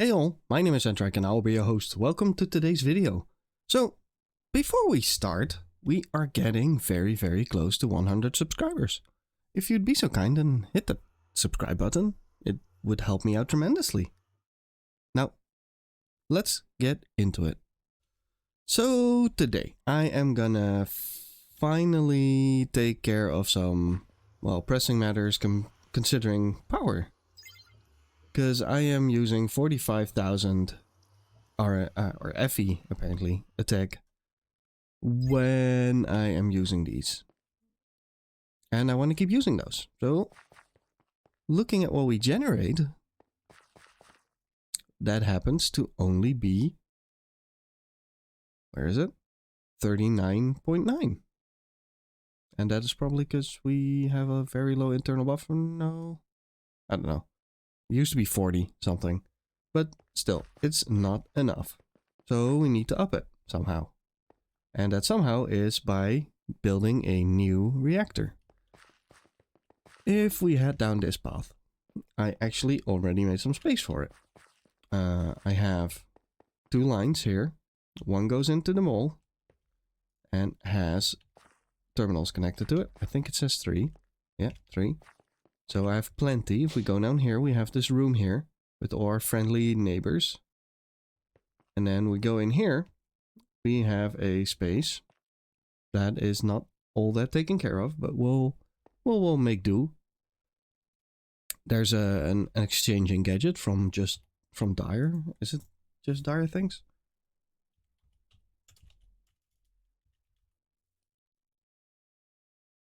Hey all, my name is Entrak and I will be your host. Welcome to today's video. So, before we start, we are getting very close to 100 subscribers. If you'd be so kind and hit the subscribe button, it would help me out tremendously. Now, let's get into it. So, today I am gonna finally take care of some, well, pressing matters considering power. Because I am using 45,000 or FE apparently attack when I am using these. And I want to keep using those. So looking at what we generate, that happens to only be, where is it? 39.9. And that is probably because we have a very low internal buffer. No, I don't know. It used to be 40 something, but still, it's not enough. So we need to up it somehow. And that somehow is by building a new reactor. If we head down this path, I actually already made some space for it. I have two lines here. One goes into the mall and has terminals connected to it. I think it says 3. Yeah, 3. So I have plenty. If we go down here, we have this room here with all our friendly neighbors. And then we go in here, we have a space that is not all that taken care of, but we'll make do. There's an exchanging gadget from Dire. Is it just Dire things?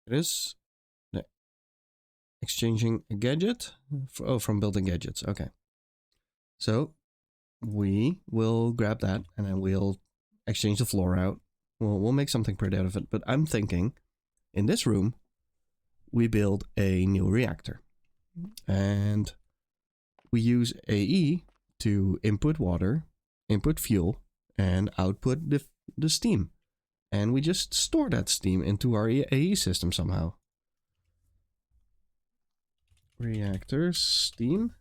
It is. Exchanging a gadget? From building gadgets. Okay. So we will grab that and then we'll exchange the floor out. We'll make something pretty out of it. But I'm thinking in this room, we build a new reactor. And we use AE to input water, input fuel, and output the steam. And we just store that steam into our AE system somehow. Reactors, steam.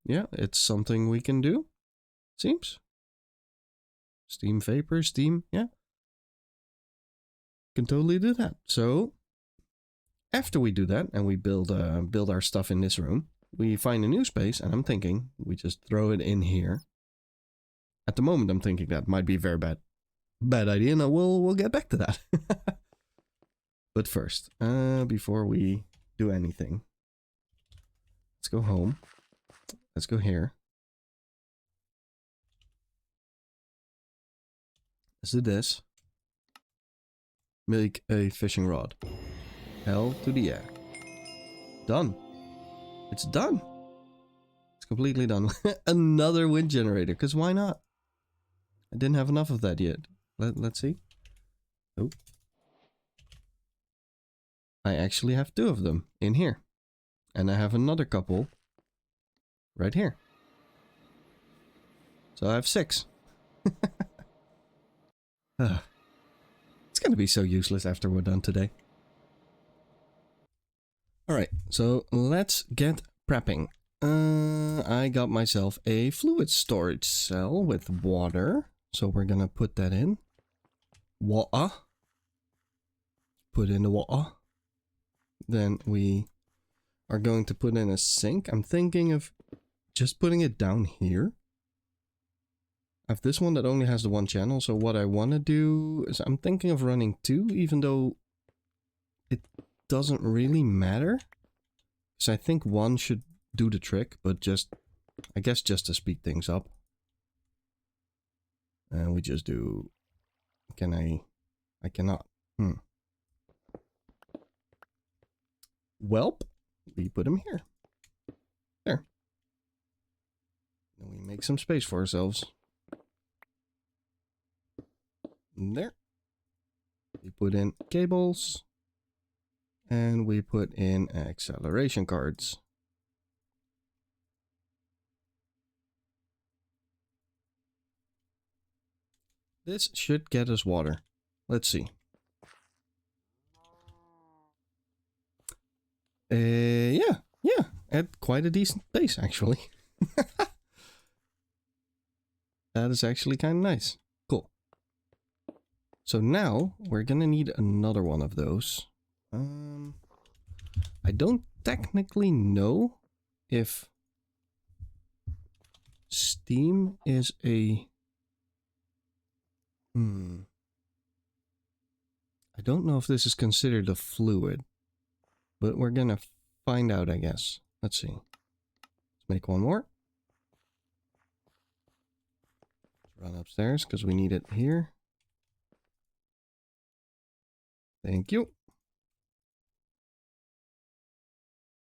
Yeah, it's something we can do. Seems. Steam, vapor, steam. Yeah. Can totally do that. So, after we do that and we build our stuff in this room, we find a new space and I'm thinking we just throw it in here. At the moment I'm thinking that might be a very bad idea. No, we'll get back to that. But first, before we do anything, let's go home. Let's go here. Let's do this. Make a fishing rod. Hell to the air. Done. It's done. It's completely done. Another wind generator, because why not? I didn't have enough of that yet. Let's see. Oh. I actually have 2 of them in here. And I have another couple right here. So I have 6. It's going to be so useless after we're done today. Alright, so let's get prepping. I got myself a fluid storage cell with water. So we're going to put that in. Water. Put in the water. Then we are going to put in a sink. I'm thinking of just putting it down here. I have this one that only has the 1 channel. So what I want to do is I'm thinking of running 2, even though it doesn't really matter. So I think 1 should do the trick, but just, I guess just to speed things up. And we just do, I cannot. Welp, we put him here. There. Then we make some space for ourselves. There. We put in cables. And we put in acceleration cards. This should get us water. Let's see. Yeah, at quite a decent pace actually. That is actually kind of nice. Cool. So now we're gonna need another one of those. I don't technically know if steam is a... I don't know if this is considered a fluid, but we're gonna find out, I guess. Let's see. Let's make one more. Run upstairs because we need it here. Thank you.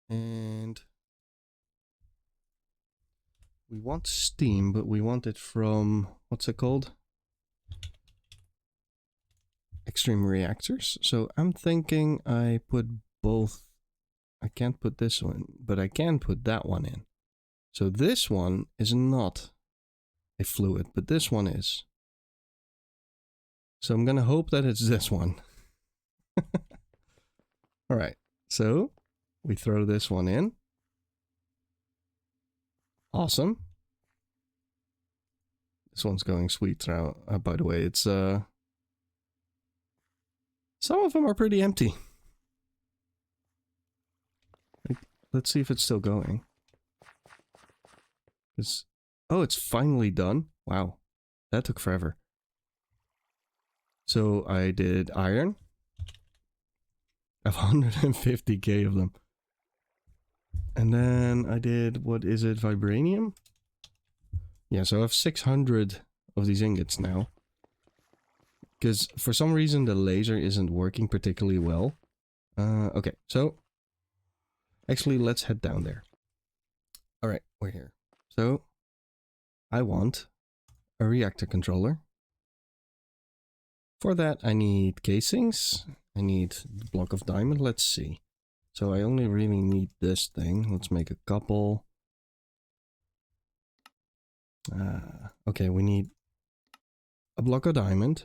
And we want steam, but we want it from, what's it called? Extreme reactors. So I'm thinking I put both. I can't put this one, but I can put that one in. So this one is not a fluid, but this one is. So I'm gonna hope that it's this one. All right, so we throw this one in. Awesome. This one's going sweet now. By the way, it's some of them are pretty empty. Let's see if it's still going. Oh, it's finally done. Wow, that took forever. So I did iron. I have 150k of them. And then I did, what is it, vibranium? Yeah, so I have 600 of these ingots now. Because for some reason the laser isn't working particularly well. Okay, so actually let's head down there. Alright, we're here. So I want a reactor controller. For that I need casings. I need the block of diamond. Let's see. So I only really need this thing. Let's make a couple. Okay, we need a block of diamond.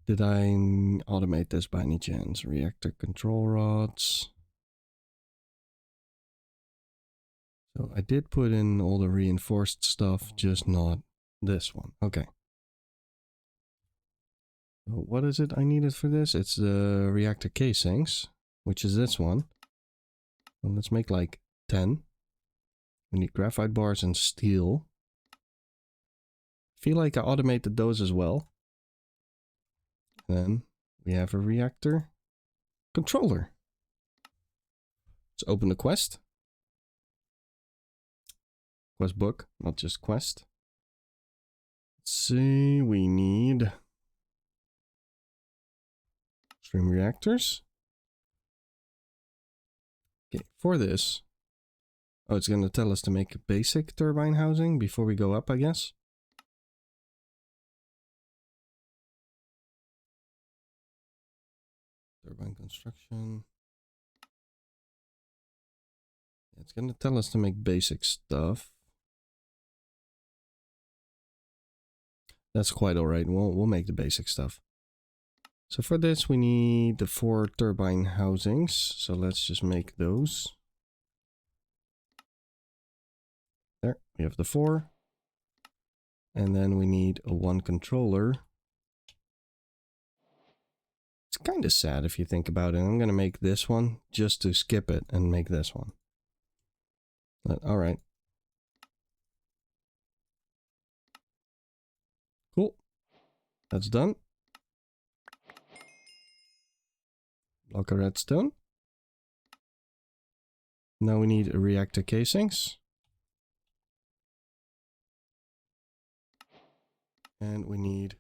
Did I automate this by any chance? Reactor control rods. So I did put in all the reinforced stuff, just not this one. Okay. So what is it I needed for this? It's the reactor casings, which is this one. Well, let's make like 10. We need graphite bars and steel. Feel like I automated those as well. Then we have a reactor controller. Let's open the quest. Quest book, not just quest. Let's see, we need extreme reactors. Okay, for this. Oh, it's going to tell us to make a basic turbine housing before we go up, I guess. Turbine construction. It's going to tell us to make basic stuff. That's quite alright. We'll make the basic stuff. So for this we need the 4 turbine housings. So let's just make those. There, we have the 4. And then we need a 1 controller. It's kind of sad if you think about it. I'm going to make this one just to skip it and make this one. But, all right. Cool. That's done. Block of redstone. Now we need a reactor casings. And we need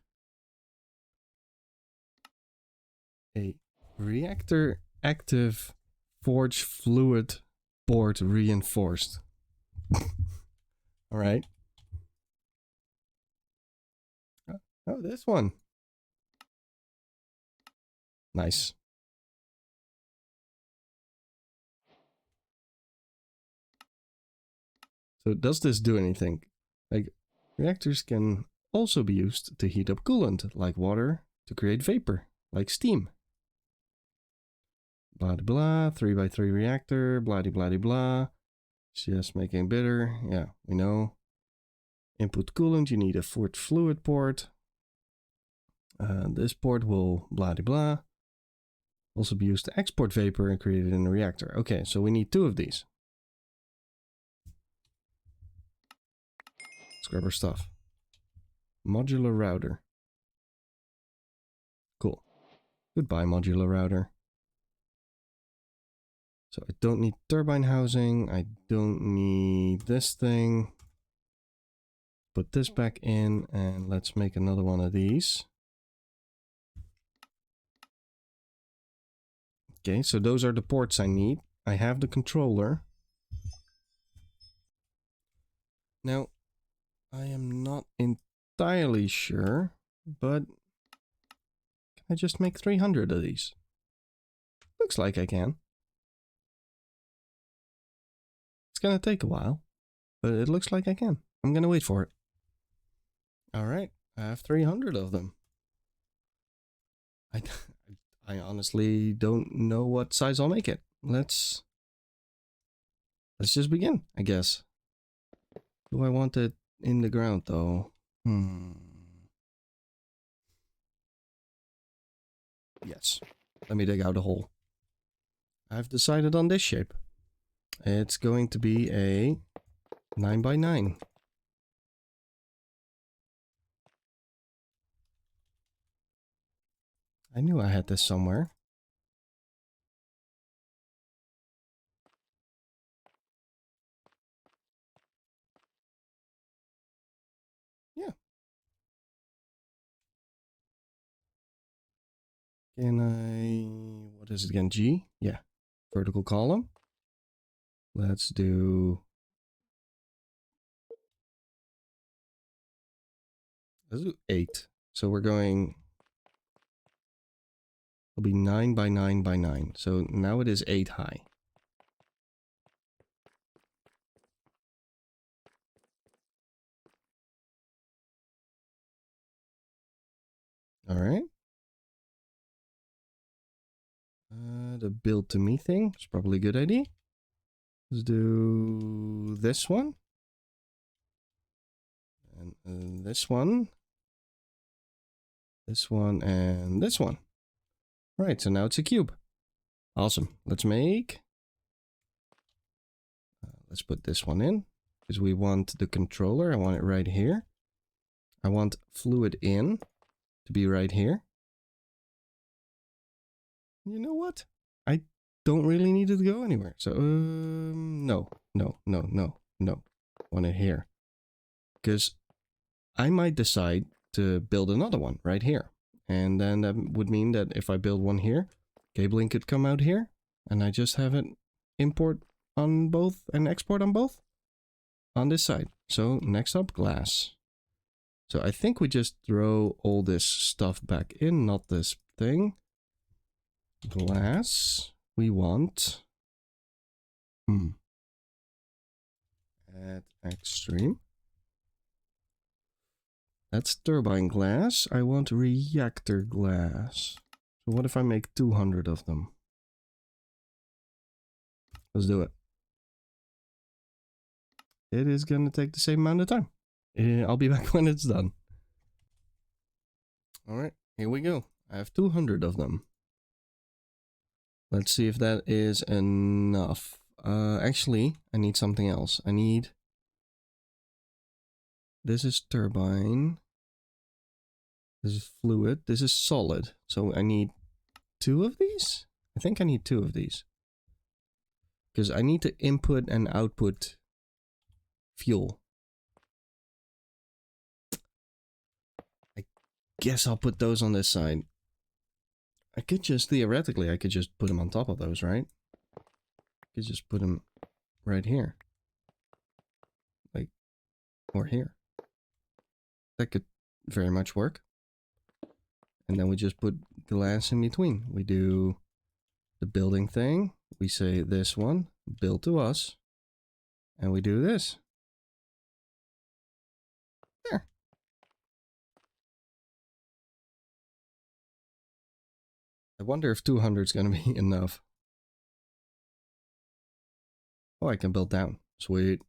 a reactor active forge fluid board reinforced. All right. Oh, this one. Nice. So does this do anything? Like, reactors can also be used to heat up coolant, like water, to create vapor, like steam. Blah blah, 3x3 reactor, blah blah blah blah. Just making bitter. Yeah, we know. Input coolant, you need a fluid port. This port will blah de blah. Also be used to export vapor and create it in a reactor. Okay, so we need 2 of these. Let's grab our stuff. Modular router. Cool. Goodbye, modular router. So I don't need turbine housing. I don't need this thing. Put this back in and let's make another one of these. Okay, so those are the ports I need. I have the controller. Now, I am not entirely sure, but can I just make 300 of these? Looks like I can. It's gonna take a while, but it looks like I can. I'm gonna wait for it. Alright, I have 300 of them. I honestly don't know what size I'll make it. Let's just begin, I guess. Do I want it in the ground though? Yes. Let me dig out a hole. I've decided on this shape. It's going to be a 9x9. I knew I had this somewhere. Yeah. Can I... What is it again? G? Yeah. Vertical column. Let's do... Let's do 8. So we're going... It'll be 9x9x9. So now it is 8 high. Alright. The build to me thing is probably a good idea. Let's do this one. And this one. This one and this one. Right, so now it's a cube. Awesome. Let's make... let's put this one in. Because we want the controller. I want it right here. I want fluid in to be right here. You know what? I don't really need it to go anywhere. So, no. I want it here. Because I might decide to build another one right here. And then that would mean that if I build one here, cabling could come out here. And I just have it import on both and export on both. On this side. So, next up, glass. So I think we just throw all this stuff back in, not this thing. Glass. We want... Add extreme. That's turbine glass. I want reactor glass. So what if I make 200 of them? Let's do it. It is going to take the same amount of time. I'll be back when it's done. Alright, here we go. I have 200 of them. Let's see if that is enough. Actually, I need something else. I need... This is turbine. This is fluid. This is solid. So I need 2 of these? I think I need 2 of these. Because I need to input and output fuel. I guess I'll put those on this side. I could just, theoretically, I could just put them on top of those, right? I could just put them right here. Like, or here. That could very much work. And then we just put glass in between. We do the building thing. We say this one, build to us. And we do this. There. I wonder if 200 is going to be enough. Oh, I can build down. Sweet.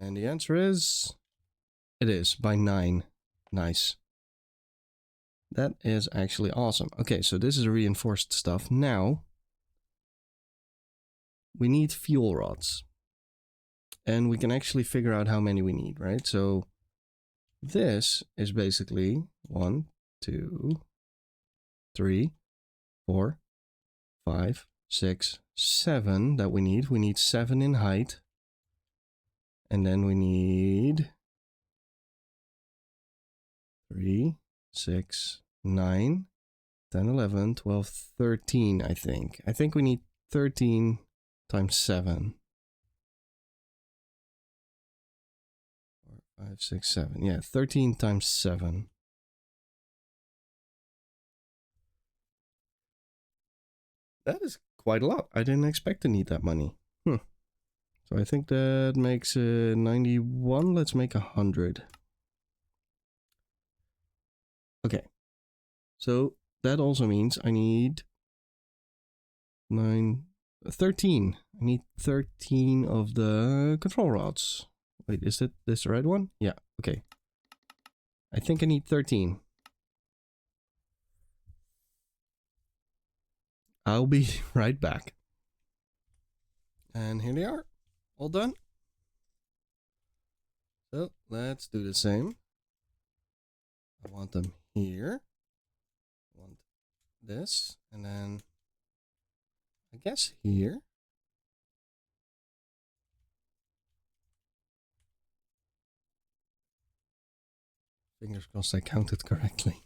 And the answer is... It is, by 9. Nice. That is actually awesome. Okay, so this is reinforced stuff. Now, we need fuel rods. And we can actually figure out how many we need, right? So, this is basically 1, 2, 3, 4, 5, 6, 7 that we need. We need 7 in height. And then we need 3, 6, 9, 10, 11, 12, 13, I think. I think we need 13 times 7. 4, 5, 6, 7. Yeah, 13 times 7. That is quite a lot. I didn't expect to need that money. So I think that makes 91. Let's make 100. Okay. So that also means I need 13. I need 13 of the control rods. Wait, is it this the right one? Yeah, okay. I think I need 13. I'll be right back. And here they are. All done. So let's do the same. I want them here. I want this. And then I guess here. Fingers crossed I counted correctly.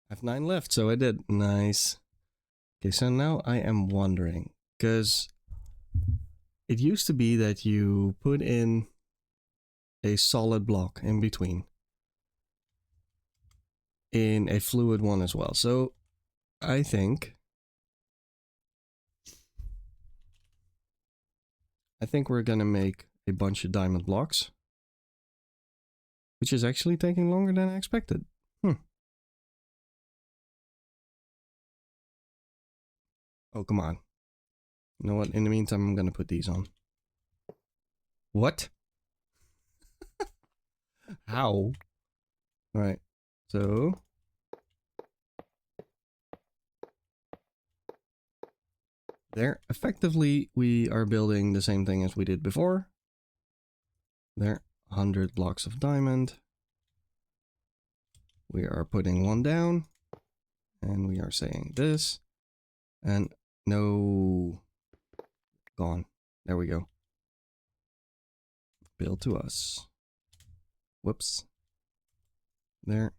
I have 9 left, so I did. Nice. Okay, so now I am wondering, because it used to be that you put in a solid block in between in a fluid one as well. So I think we're gonna make a bunch of diamond blocks, which is actually taking longer than I expected. Oh, come on. You know what? In the meantime, I'm gonna put these on. What? How? Right. So there, effectively, we are building the same thing as we did before. There, 100 blocks of diamond. We are putting one down, and we are saying this, and no, gone. There we go. Build to us. Whoops. There.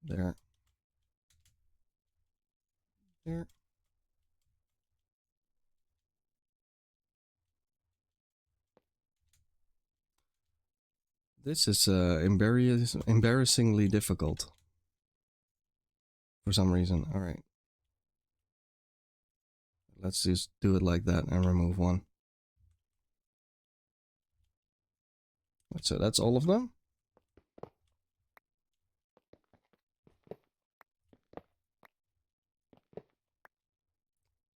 There. There. This is embarrassingly difficult for some reason. All right. Let's just do it like that and remove one. So that's all of them.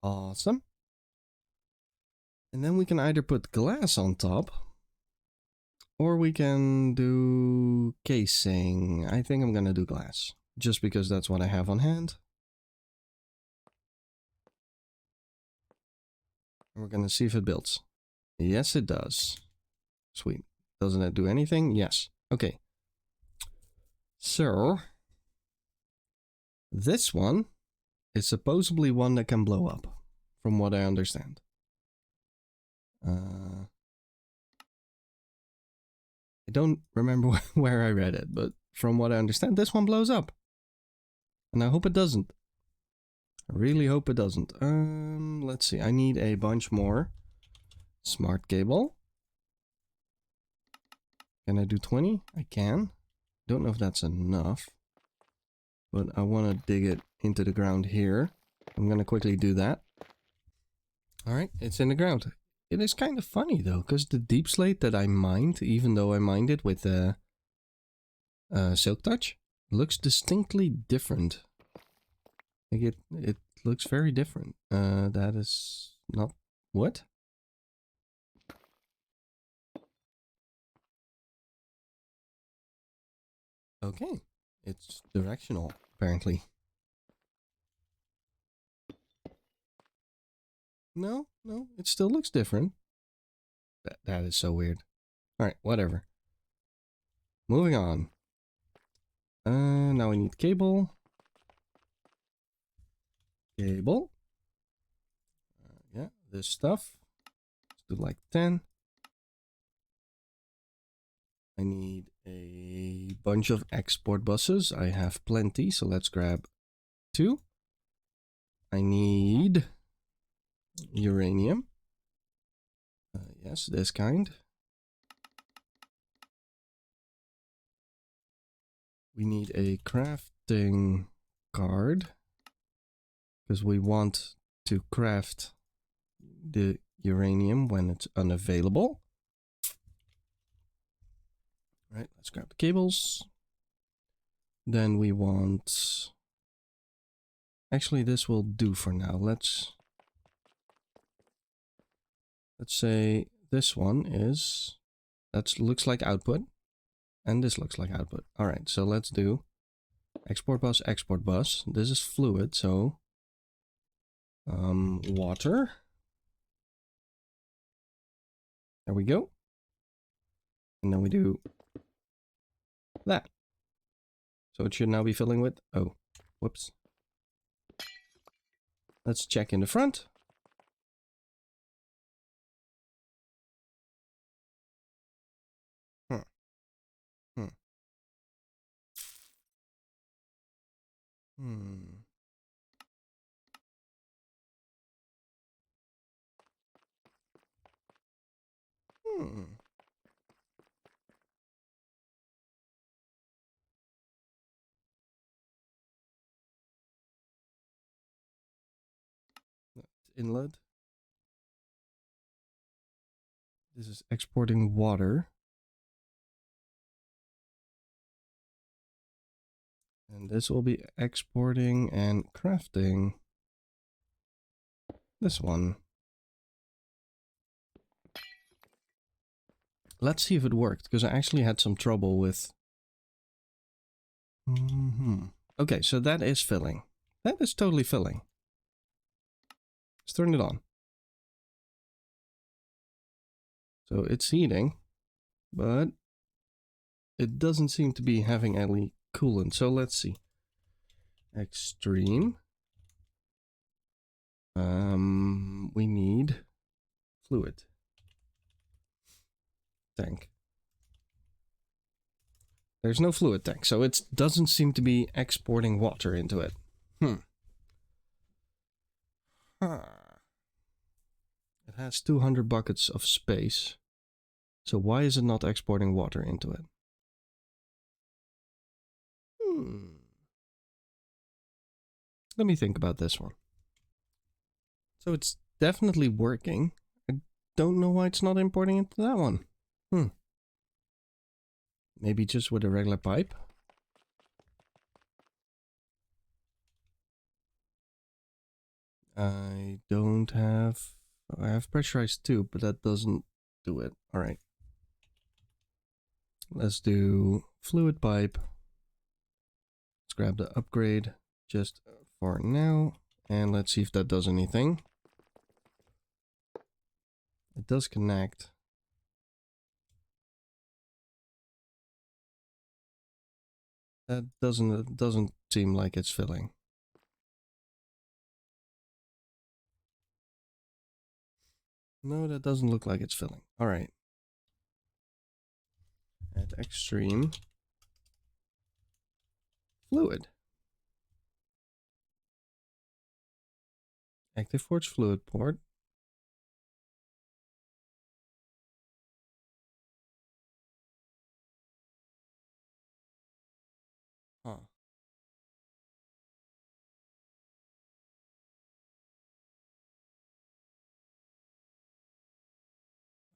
Awesome. And then we can either put glass on top, or we can do casing. I think I'm gonna do glass, just because that's what I have on hand. And we're gonna see if it builds. Yes, it does. Sweet. Doesn't it do anything? Yes. Okay. So, this one is supposedly one that can blow up, from what I understand. I don't remember where I read it, but from what I understand, this one blows up. And I hope it doesn't. I really hope it doesn't. Let's see. I need a bunch more smart cable. Can I do 20? I can. Don't know if that's enough. But I want to dig it into the ground here. I'm going to quickly do that. Alright, it's in the ground. It is kind of funny though, because the deep slate that I mined, even though I mined it with Silk Touch, looks distinctly different. Like it looks very different. That is not... What? Okay. It's directional, apparently. No, it still looks different. That is so weird. Alright, whatever. Moving on. Now we need cable. Cable. Yeah, this stuff. Let's do like 10. I need a bunch of export buses. I have plenty, so let's grab 2. I need uranium. Yes, this kind. We need a crafting card because we want to craft the uranium when it's unavailable. Right, let's grab the cables. Then we want... Actually, this will do for now. Let's say this one is... That looks like output. And this looks like output. Alright, so let's do export bus, export bus. This is fluid, so... water. There we go. And then we do that. So it should now be filling with... Oh, whoops. Let's check in the front. Inlet. This is exporting water. And this will be exporting and crafting this one. Let's see if it worked, because I actually had some trouble with... Okay, so that is filling. That is totally filling. Let's turn it on. So it's heating, but it doesn't seem to be having any coolant. So let's see. Extreme. We need fluid tank. There's no fluid tank, so it doesn't seem to be exporting water into it. It has 200 buckets of space. So why is it not exporting water into it? Let me think about this one. So it's definitely working. I don't know why it's not importing into that one. Maybe just with a regular pipe. I have pressurized tube, but that doesn't do it. All right. Let's do fluid pipe. Let's grab the upgrade just for now. And let's see if that does anything. It does connect. That doesn't seem like it's filling. No, that doesn't look like it's filling. All right. At extreme fluid. Active forge fluid port.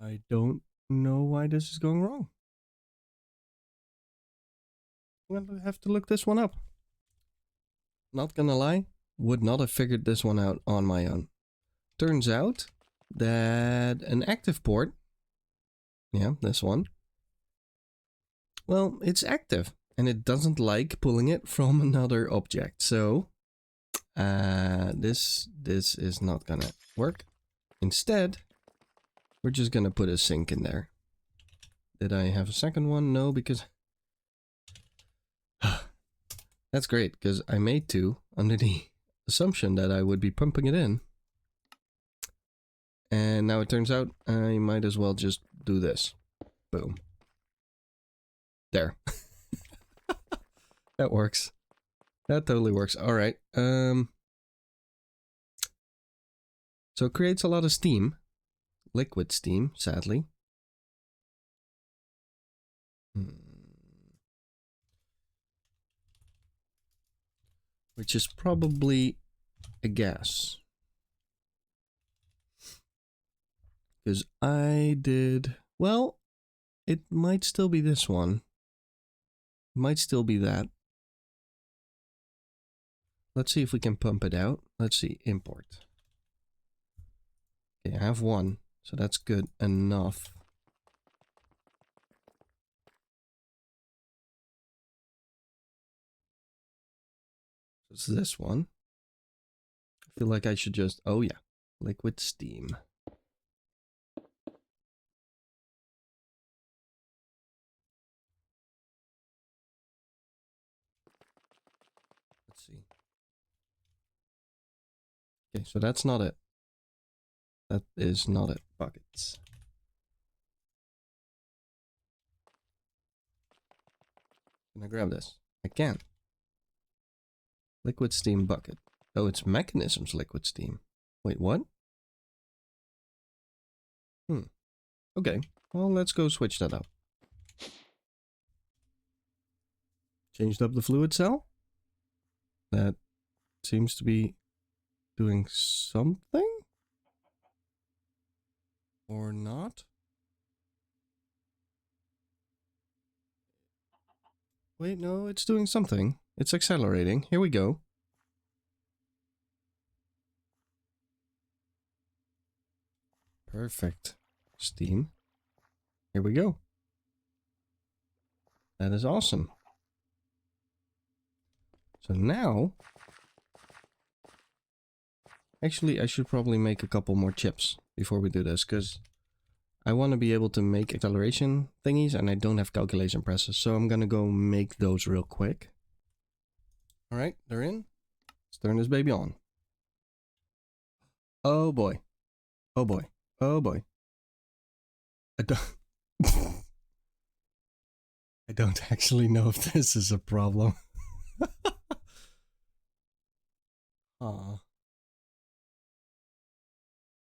I don't know why this is going wrong. I'm gonna have to look this one up. Not gonna lie, would not have figured this one out on my own. turns out that an active port, yeah, this one, well, it's active and it doesn't like pulling it from another object. So this is not gonna work. Instead, we're just gonna put a sink in there. Did I have a second one? No, because that's great, because I made two under the assumption that I would be pumping it in. And now it turns out I might as well just do this. Boom. There. That works. That totally works. All right. So it creates a lot of steam. Liquid steam, sadly. Which is probably a gas. Because I did... Well, it might still be this one. Might still be that. Let's see if we can pump it out. Let's see, import. Okay, I have one, so that's good enough. It's this one. I feel like I should just... Oh yeah, liquid steam. Let's see. Okay, so that's not it. That is not it. Buckets. Can I grab this? I can. Liquid steam bucket. Oh, it's mechanisms liquid steam. Wait, what? Okay. Well, let's go switch that up. Changed up the fluid cell. That seems to be doing something? Or not? Wait, no, it's doing something. It's accelerating. Here we go. Perfect. Steam. Here we go. That is awesome. So now... Actually, I should probably make a couple more chips before we do this, because I want to be able to make acceleration thingies, and I don't have calculation presses, so I'm gonna go make those real quick. Alright, they're in. Let's turn this baby on. Oh boy. Oh boy. Oh boy. I don't actually know if this is a problem. Aw.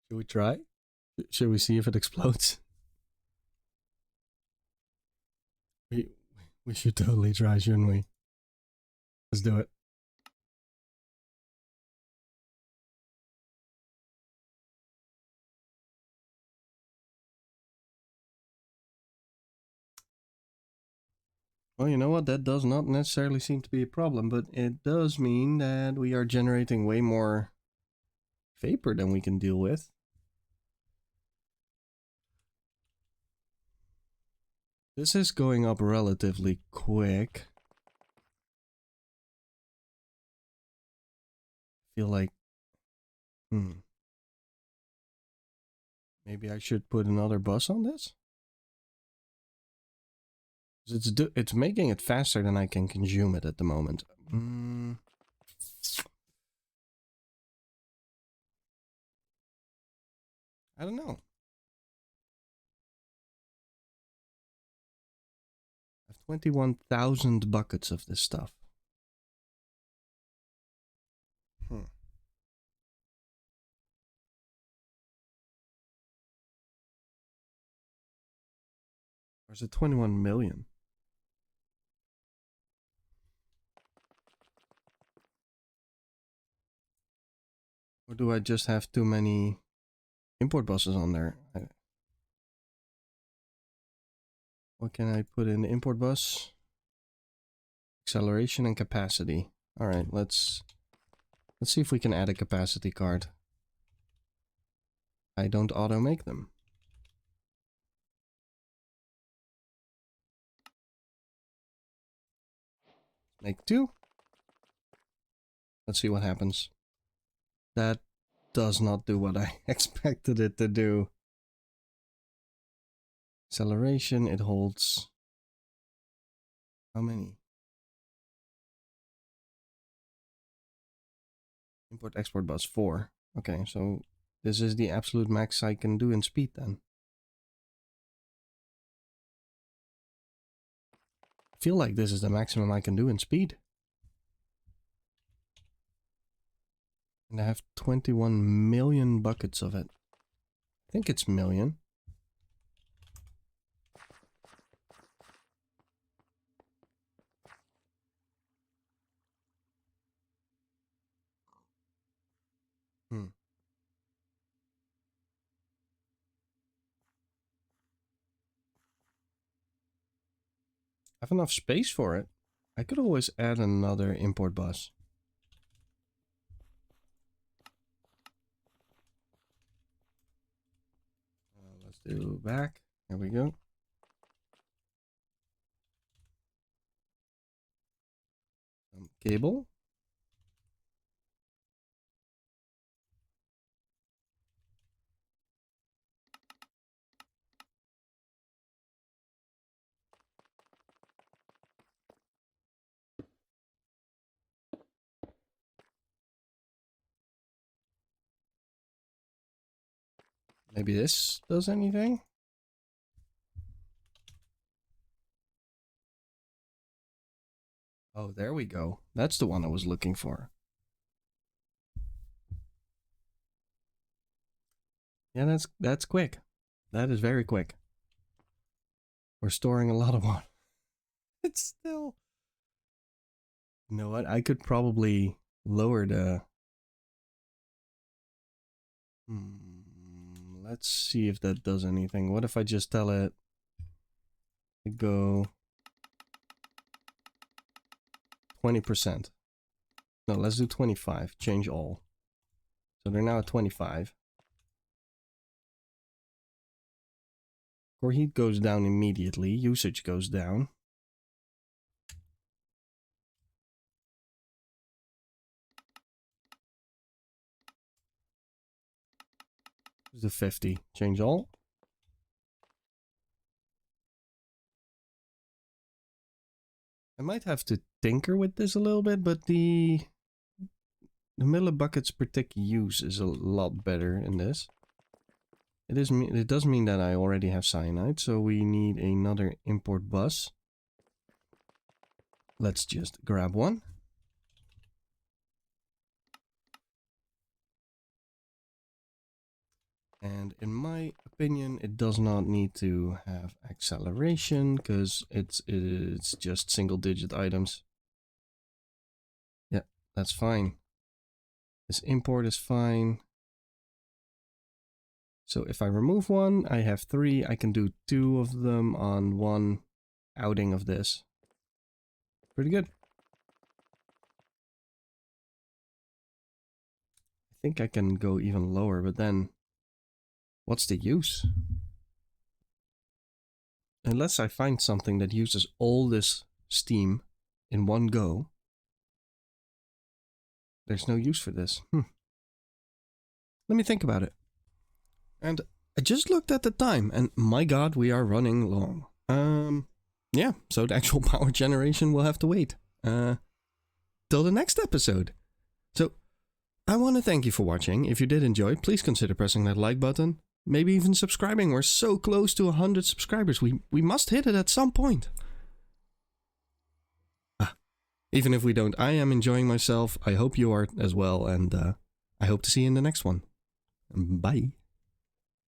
Should we try? Should we see if it explodes? We should totally try, shouldn't we? Let's do it. Well, you know what? That does not necessarily seem to be a problem, but it does mean that we are generating way more vapor than we can deal with. This is going up relatively quick. I feel like... Maybe I should put another bus on this? It's making it faster than I can consume it at the moment. I don't know. I have 21,000 buckets of this stuff. Or is it 21 million? Or do I just have too many import buses on there? What can I put in? Import bus, acceleration, and capacity. All right, let's see if we can add a capacity card. I don't auto make them. Make 2. Let's see what happens. That does not do what I expected it to do. Acceleration, it holds... How many? Import export bus 4. Okay, so this is the absolute max I can do in speed then. I feel like this is the maximum I can do in speed. And I have 21 million buckets of it. I think it's million. I have enough space for it. I could always add another import bus. Let's do back. There we go. Cable. Maybe this does anything? Oh, there we go. That's the one I was looking for. Yeah, that's quick. That is very quick. We're storing a lot of water. It's still... You know what? I could probably lower the... Let's see if that does anything. What if I just tell it to go 20%? No, let's do 25. Change all. So they're now at 25. Core heat goes down immediately. Usage goes down. The 50. Change all. I might have to tinker with this a little bit, but the millibuckets per tick use is a lot better in this. It does mean that I already have cyanide, so we need another import bus. Let's just grab one. And in my opinion, it does not need to have acceleration because it's just single digit items. Yeah, that's fine. This import is fine. So if I remove one, I have 3. I can do 2 of them on one outing of this. Pretty good. I think I can go even lower, but then what's the use? Unless I find something that uses all this steam in one go, there's no use for this. Let me think about it. And I just looked at the time, and my god, we are running long. Yeah, so the actual power generation will have to wait. Till the next episode. So, I want to thank you for watching. If you did enjoy, please consider pressing that like button. Maybe even subscribing. We're so close to 100 subscribers. We must hit it at some point. Even if we don't, I am enjoying myself. I hope you are as well, and I hope to see you in the next one. Bye.